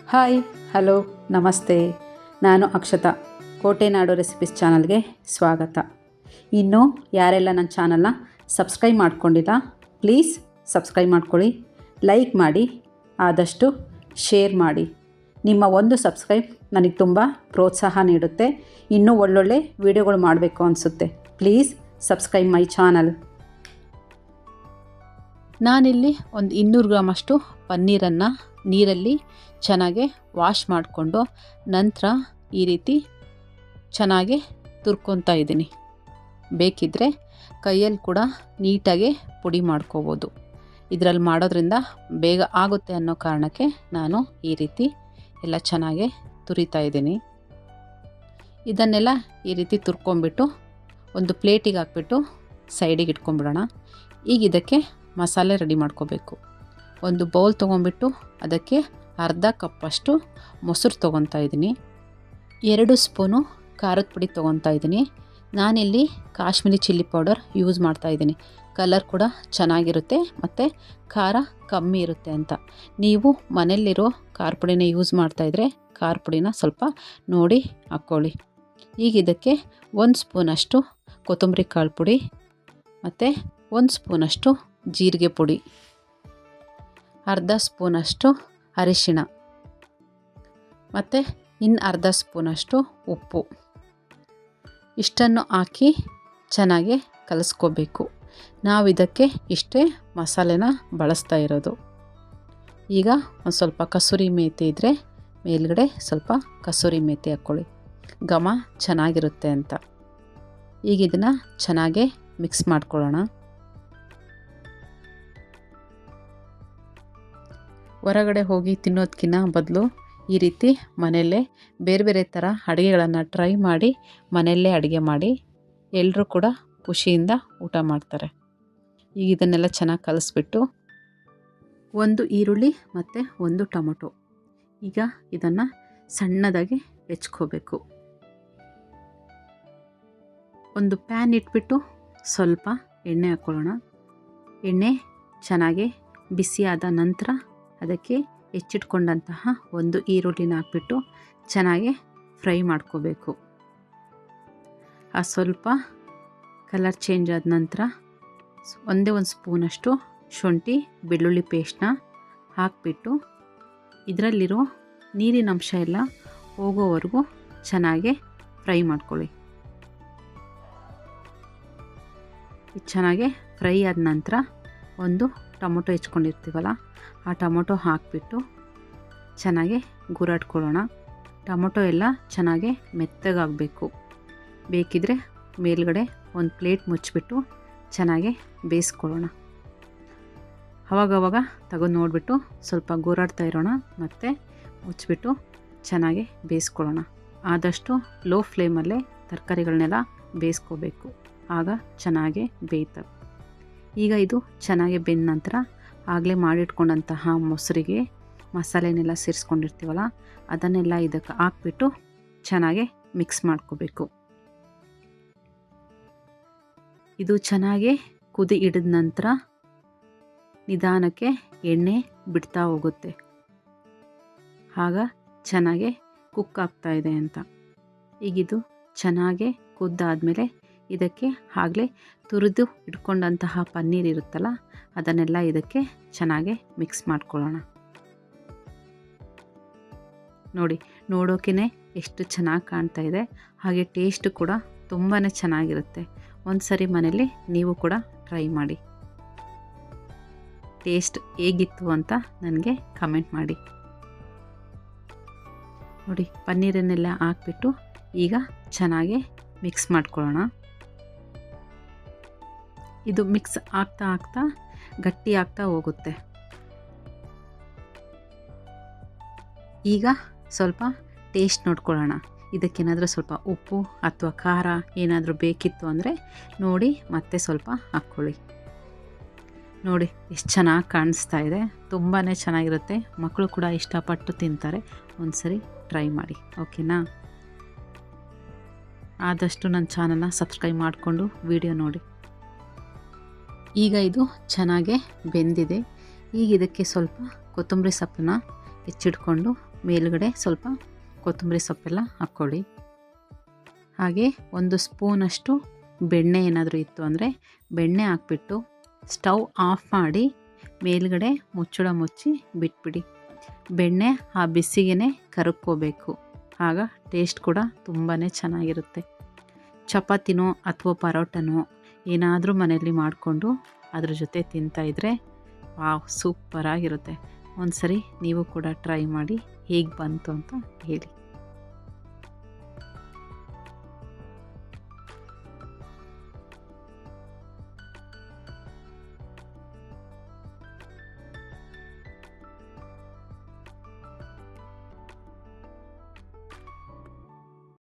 Hi, hello, ನಮಸ್ತೆ. ನಾನು ಅಕ್ಷತಾ. ಕೋಟೆನಾಡು recipes ಚಾನಲ್ಗೆ ಸ್ವಾಗತ. ಇನ್ನೂ ಯಾರೆಲ್ಲ ನನ್ನ ಚಾನಲ್ನ ಸಬ್ಸ್ಕ್ರೈಬ್ ಮಾಡ್ಕೊಂಡಿಲ್ಲ, ಪ್ಲೀಸ್ ಸಬ್ಸ್ಕ್ರೈಬ್ ಮಾಡ್ಕೊಳ್ಳಿ, ಲೈಕ್ ಮಾಡಿ, ಆದಷ್ಟು ಶೇರ್ ಮಾಡಿ. ನಿಮ್ಮ ಒಂದು ಸಬ್ಸ್ಕ್ರೈಬ್ ನನಗೆ ತುಂಬ ಪ್ರೋತ್ಸಾಹ ನೀಡುತ್ತೆ. ಇನ್ನೂ ಒಳ್ಳೊಳ್ಳೆ ವಿಡಿಯೋಗಳು ಮಾಡಬೇಕು ಅನಿಸುತ್ತೆ. Please subscribe my channel. ನಾನಿಲ್ಲಿ ಒಂದು 200 ಗ್ರಾಮಷ್ಟು ಪನ್ನೀರನ್ನು ನೀರಲ್ಲಿ ಚೆನ್ನಾಗಿ ವಾಶ್ ಮಾಡಿಕೊಂಡು ನಂತರ ಈ ರೀತಿ ಚೆನ್ನಾಗಿ ತುರ್ಕೊತಾ ಇದ್ದೀನಿ. ಬೇಕಿದ್ದರೆ ಕೈಯಲ್ಲಿ ಕೂಡ ನೀಟಾಗಿ ಪುಡಿ ಮಾಡ್ಕೋಬೋದು. ಇದರಲ್ಲಿ ಮಾಡೋದ್ರಿಂದ ಬೇಗ ಆಗುತ್ತೆ ಅನ್ನೋ ಕಾರಣಕ್ಕೆ ನಾನು ಈ ರೀತಿ ಎಲ್ಲ ಚೆನ್ನಾಗಿ ತುರಿತಾ ಇದ್ದೀನಿ. ಇದನ್ನೆಲ್ಲ ಈ ರೀತಿ ತುರ್ಕೊಂಬಿಟ್ಟು ಒಂದು ಪ್ಲೇಟಿಗೆ ಹಾಕ್ಬಿಟ್ಟು ಸೈಡಿಗೆ ಇಟ್ಕೊಂಬಿಡೋಣ. ಈಗ ಇದಕ್ಕೆ ಮಸಾಲೆ ರೆಡಿ ಮಾಡ್ಕೋಬೇಕು. ಒಂದು ಬೌಲ್ ತೊಗೊಂಬಿಟ್ಟು ಅದಕ್ಕೆ ಅರ್ಧ ಕಪ್ಪಷ್ಟು ಮೊಸರು ತೊಗೊತಾ ಇದ್ದೀನಿ. 2 ಸ್ಪೂನು ಖಾರದ ಪುಡಿ ತೊಗೊತಾ ಇದ್ದೀನಿ. ನಾನಿಲ್ಲಿ ಕಾಶ್ಮೀರಿ ಚಿಲ್ಲಿ ಪೌಡರ್ ಯೂಸ್ ಮಾಡ್ತಾಯಿದ್ದೀನಿ. ಕಲರ್ ಕೂಡ ಚೆನ್ನಾಗಿರುತ್ತೆ ಮತ್ತು ಖಾರ ಕಮ್ಮಿ ಇರುತ್ತೆ ಅಂತ. ನೀವು ಮನೆಯಲ್ಲಿರೋ ಖಾರ ಪುಡಿನ ಯೂಸ್ ಮಾಡ್ತಾಯಿದ್ರೆ ಖಾರ ಪುಡಿನ ಸ್ವಲ್ಪ ನೋಡಿ ಹಾಕ್ಕೊಳ್ಳಿ. ಈಗ ಇದಕ್ಕೆ 1 ಸ್ಪೂನಷ್ಟು ಕೊತ್ತಂಬರಿ ಕಾಳು ಪುಡಿ ಮತ್ತು 1 ಸ್ಪೂನಷ್ಟು ಜೀರಿಗೆ ಪುಡಿ, ಅರ್ಧ ಸ್ಪೂನಷ್ಟು ಅರಿಶಿಣ ಮತ್ತು ಅರ್ಧ ಸ್ಪೂನಷ್ಟು ಉಪ್ಪು, ಇಷ್ಟನ್ನು ಹಾಕಿ ಚೆನ್ನಾಗಿ ಕಲಿಸ್ಕೋಬೇಕು. ನಾವು ಇದಕ್ಕೆ ಇಷ್ಟೇ ಮಸಾಲೆನ ಬಳಸ್ತಾ ಇರೋದು. ಈಗ ಒಂದು ಸ್ವಲ್ಪ ಕಸೂರಿ ಮೇಥಿ ಇದ್ದರೆ ಮೇಲ್ಗಡೆ ಸ್ವಲ್ಪ ಕಸೂರಿ ಮೇಥಿ ಹಾಕ್ಕೊಳ್ಳಿ, ಘಮ ಚೆನ್ನಾಗಿರುತ್ತೆ ಅಂತ. ಈಗ ಇದನ್ನು ಚೆನ್ನಾಗೆ ಮಿಕ್ಸ್ ಮಾಡ್ಕೊಳ್ಳೋಣ. ಹೊರಗಡೆ ಹೋಗಿ ತಿನ್ನೋದಕ್ಕಿಂತ ಬದಲು ಈ ರೀತಿ ಮನೆಯಲ್ಲೇ ಬೇರೆ ಬೇರೆ ಥರ ಅಡುಗೆಗಳನ್ನು ಟ್ರೈ ಮಾಡಿ ಮನೆಯಲ್ಲೇ ಅಡುಗೆ ಮಾಡಿ ಎಲ್ಲರೂ ಕೂಡ ಖುಷಿಯಿಂದ ಊಟ ಮಾಡ್ತಾರೆ. ಈಗ ಇದನ್ನೆಲ್ಲ ಚೆನ್ನಾಗಿ ಕಲಿಸ್ಬಿಟ್ಟು 1 ಈರುಳ್ಳಿ ಮತ್ತು 1 ಟೊಮೊಟೊ, ಈಗ ಇದನ್ನು ಸಣ್ಣದಾಗಿ ಹೆಚ್ಕೋಬೇಕು. ಒಂದು ಪ್ಯಾನ್ ಇಟ್ಬಿಟ್ಟು ಸ್ವಲ್ಪ ಎಣ್ಣೆ ಹಾಕ್ಕೊಳ್ಳೋಣ. ಎಣ್ಣೆ ಚೆನ್ನಾಗಿ ಬಿಸಿಯಾದ ನಂತರ ಅದಕ್ಕೆ ಹೆಚ್ಚಿಟ್ಕೊಂಡಂತಹ 1 ಈರುಳ್ಳಿನ ಹಾಕ್ಬಿಟ್ಟು ಚೆನ್ನಾಗಿ ಫ್ರೈ ಮಾಡ್ಕೋಬೇಕು. ಆ ಸ್ವಲ್ಪ ಕಲರ್ ಚೇಂಜ್ ಆದ ನಂತರ ಒಂದೇ 1 ಸ್ಪೂನಷ್ಟು ಶುಂಠಿ ಬೆಳ್ಳುಳ್ಳಿ ಪೇಸ್ಟ್ನ ಹಾಕಿಬಿಟ್ಟು ಇದರಲ್ಲಿರೋ ನೀರಿನ ಅಂಶ ಎಲ್ಲ ಹೋಗೋವರೆಗೂ ಚೆನ್ನಾಗಿ ಫ್ರೈ ಮಾಡ್ಕೊಳ್ಳಿ. ಇದು ಚೆನ್ನಾಗಿ ಫ್ರೈ ಆದ ನಂತರ ಒಂದು ಟೊಮೊಟೊ ಹೆಚ್ಕೊಂಡಿರ್ತೀವಲ್ಲ ಆ ಟೊಮೊಟೊ ಹಾಕಿಬಿಟ್ಟು ಚೆನ್ನಾಗಿ ಗುರಾಡ್ಕೊಳ್ಳೋಣ. ಟೊಮೊಟೊ ಎಲ್ಲ ಚೆನ್ನಾಗಿ ಮೆತ್ತಗಾಗಬೇಕು. ಬೇಕಿದ್ದರೆ ಮೇಲ್ಗಡೆ ಒಂದು ಪ್ಲೇಟ್ ಮುಚ್ಚಿಬಿಟ್ಟು ಚೆನ್ನಾಗಿ ಬೇಯಿಸ್ಕೊಳ್ಳೋಣ. ಅವಾಗವಾಗ ತೆಗೆದು ನೋಡಿಬಿಟ್ಟು ಸ್ವಲ್ಪ ಗುರಾಡ್ತಾ ಇರೋಣ ಮತ್ತು ಮುಚ್ಚಿಬಿಟ್ಟು ಚೆನ್ನಾಗಿ ಬೇಯಿಸ್ಕೊಳ್ಳೋಣ. ಆದಷ್ಟು ಲೋ ಫ್ಲೇಮಲ್ಲೇ ತರಕಾರಿಗಳನ್ನೆಲ್ಲ ಬೇಯಿಸ್ಕೋಬೇಕು, ಆಗ ಚೆನ್ನಾಗಿ ಬೇಯ್ತವೆ. ಈಗ ಇದು ಚೆನ್ನಾಗಿ ಬೆಂದ ನಂತರ ಆಗಲೇ ಮಾಡಿಟ್ಕೊಂಡಂತಹ ಮೊಸರಿಗೆ ಮಸಾಲೆನೆಲ್ಲ ಸೇರಿಸ್ಕೊಂಡಿರ್ತೀವಲ್ಲ ಅದನ್ನೆಲ್ಲ ಇದಕ್ಕೆ ಹಾಕ್ಬಿಟ್ಟು ಚೆನ್ನಾಗಿ ಮಿಕ್ಸ್ ಮಾಡ್ಕೋಬೇಕು. ಇದು ಚೆನ್ನಾಗಿ ಕುದಿ ಹಿಡಿದ ನಂತರ ನಿಧಾನಕ್ಕೆ ಎಣ್ಣೆ ಬಿಡ್ತಾ ಹೋಗುತ್ತೆ, ಆಗ ಚೆನ್ನಾಗಿ ಕುಕ್ ಆಗ್ತಾ ಇದೆ ಅಂತ. ಈಗಿದು ಚೆನ್ನಾಗಿ ಕುದ್ದಾದಮೇಲೆ ಇದಕ್ಕೆ ಆಗಲೇ ತುರಿದು ಇಟ್ಕೊಂಡಂತಹ ಪನ್ನೀರ್ ಇರುತ್ತಲ್ಲ ಅದನ್ನೆಲ್ಲ ಇದಕ್ಕೆ ಚೆನ್ನಾಗಿ ಮಿಕ್ಸ್ ಮಾಡ್ಕೊಳ್ಳೋಣ. ನೋಡಿ, ನೋಡೋಕೆ ಎಷ್ಟು ಚೆನ್ನಾಗಿ ಕಾಣ್ತಾ ಇದೆ, ಹಾಗೆ ಟೇಸ್ಟ್ ಕೂಡ ತುಂಬಾ ಚೆನ್ನಾಗಿರುತ್ತೆ. ಒಂದು ಸರಿ ಮನೇಲಿ ನೀವು ಕೂಡ ಟ್ರೈ ಮಾಡಿ. ಟೇಸ್ಟ್ ಹೇಗಿತ್ತು ಅಂತ ನನಗೆ ಕಮೆಂಟ್ ಮಾಡಿ. ನೋಡಿ, ಪನ್ನೀರನ್ನೆಲ್ಲ ಹಾಕ್ಬಿಟ್ಟು ಈಗ ಚೆನ್ನಾಗಿ ಮಿಕ್ಸ್ ಮಾಡ್ಕೊಳ್ಳೋಣ. ಇದು ಮಿಕ್ಸ್ ಆಗ್ತಾ ಆಗ್ತಾ ಗಟ್ಟಿ ಆಗ್ತಾ ಹೋಗುತ್ತೆ. ಈಗ ಸ್ವಲ್ಪ ಟೇಸ್ಟ್ ನೋಡ್ಕೊಳ್ಳೋಣ. ಇದಕ್ಕೇನಾದರೂ ಸ್ವಲ್ಪ ಉಪ್ಪು ಅಥವಾ ಖಾರ ಏನಾದರೂ ಬೇಕಿತ್ತು ಅಂದರೆ ನೋಡಿ ಮತ್ತೆ ಸ್ವಲ್ಪ ಹಾಕ್ಕೊಳ್ಳಿ. ನೋಡಿ ಎಷ್ಟು ಚೆನ್ನಾಗಿ ಕಾಣಿಸ್ತಾ ಇದೆ, ತುಂಬಾ ಚೆನ್ನಾಗಿರುತ್ತೆ. ಮಕ್ಕಳು ಕೂಡ ಇಷ್ಟಪಟ್ಟು ತಿಂತಾರೆ. ಒಂದು ಸರಿ ಟ್ರೈ ಮಾಡಿ, ಓಕೆನಾ? ಆದಷ್ಟು ನನ್ನ ಚಾನಲ್ನ ಸಬ್ಸ್ಕ್ರೈಬ್ ಮಾಡಿಕೊಂಡು ವಿಡಿಯೋ ನೋಡಿ. ಈಗ ಇದು ಚೆನ್ನಾಗಿ ಬೆಂದಿದೆ. ಈಗ ಇದಕ್ಕೆ ಸ್ವಲ್ಪ ಕೊತ್ತಂಬರಿ ಸೊಪ್ಪನ್ನ ಹೆಚ್ಚಿಟ್ಕೊಂಡು ಮೇಲುಗಡೆ ಸ್ವಲ್ಪ ಕೊತ್ತಂಬರಿ ಸೊಪ್ಪೆಲ್ಲ ಹಾಕ್ಕೊಳ್ಳಿ. ಹಾಗೆ 1 ಸ್ಪೂನಷ್ಟು ಬೆಣ್ಣೆ ಏನಾದರೂ ಇತ್ತು ಅಂದರೆ ಬೆಣ್ಣೆ ಹಾಕ್ಬಿಟ್ಟು ಸ್ಟವ್ ಆಫ್ ಮಾಡಿ ಮೇಲುಗಡೆ ಮುಚ್ಚಳ ಮುಚ್ಚಿ ಬಿಟ್ಬಿಡಿ. ಬೆಣ್ಣೆ ಆ ಬಿಸಿಗೆ ಕರಗ್ಕೋಬೇಕು. ಆಗ ಟೇಸ್ಟ್ ಕೂಡ ತುಂಬಾ ಚೆನ್ನಾಗಿರುತ್ತೆ. ಚಪಾತಿನೋ ಅಥವಾ ಪರೋಟನೋ ಏನಾದರೂ ಮನೆಯಲ್ಲಿ ಮಾಡಿಕೊಂಡು ಅದ್ರ ಜೊತೆ ತಿಂತಾಯಿದ್ರೆ ವಾವ್, ಸೂಪರಾಗಿರುತ್ತೆ. ಒಂದು ಸರಿ ನೀವು ಕೂಡ ಟ್ರೈ ಮಾಡಿ ಹೇಗೆ ಬಂತು ಅಂತ ಹೇಳಿ.